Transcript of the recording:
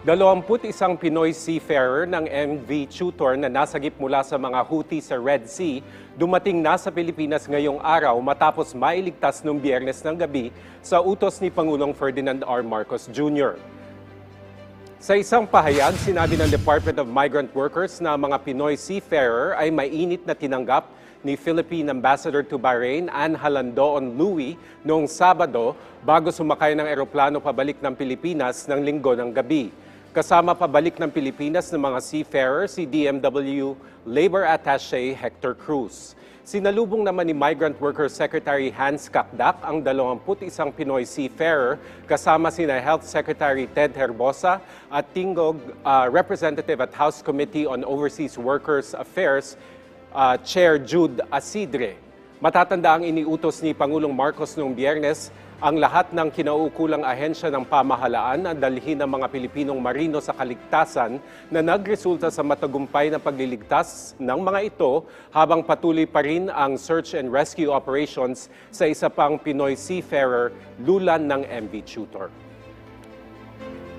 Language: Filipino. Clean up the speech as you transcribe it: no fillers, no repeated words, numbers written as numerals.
21 Pinoy seafarer ng MV Tutor na nasagip mula sa mga Houthi sa Red Sea dumating na sa Pilipinas ngayong araw matapos mailigtas noong Biyernes ng gabi sa utos ni Pangulong Ferdinand R. Marcos Jr. Sa isang pahayag, sinabi ng Department of Migrant Workers na mga Pinoy seafarer ay mainit na tinanggap ni Philippine Ambassador to Bahrain, Anne Halandoon Louie, noong Sabado bago sumakay ng eroplano pabalik ng Pilipinas ng Linggo ng gabi. Kasama pabalik ng Pilipinas ng mga seafarer si DMW Labor Attaché Hector Cruz. Sinalubong naman ni Migrant Workers Secretary Hans Kakdak ang 21 Pinoy seafarer kasama sina Health Secretary Ted Herbosa at Tingog Representative at House Committee on Overseas Workers Affairs Chair Jude Asidre. Matatanda ang iniutos ni Pangulong Marcos noong Biyernes ang lahat ng kinauukulang ahensya ng pamahalaan na dalhin ng mga Pilipinong marino sa kaligtasan na nagresulta sa matagumpay na pagliligtas ng mga ito habang patuloy pa rin ang search and rescue operations sa isa pang Pinoy seafarer lulan ng MV Tutor.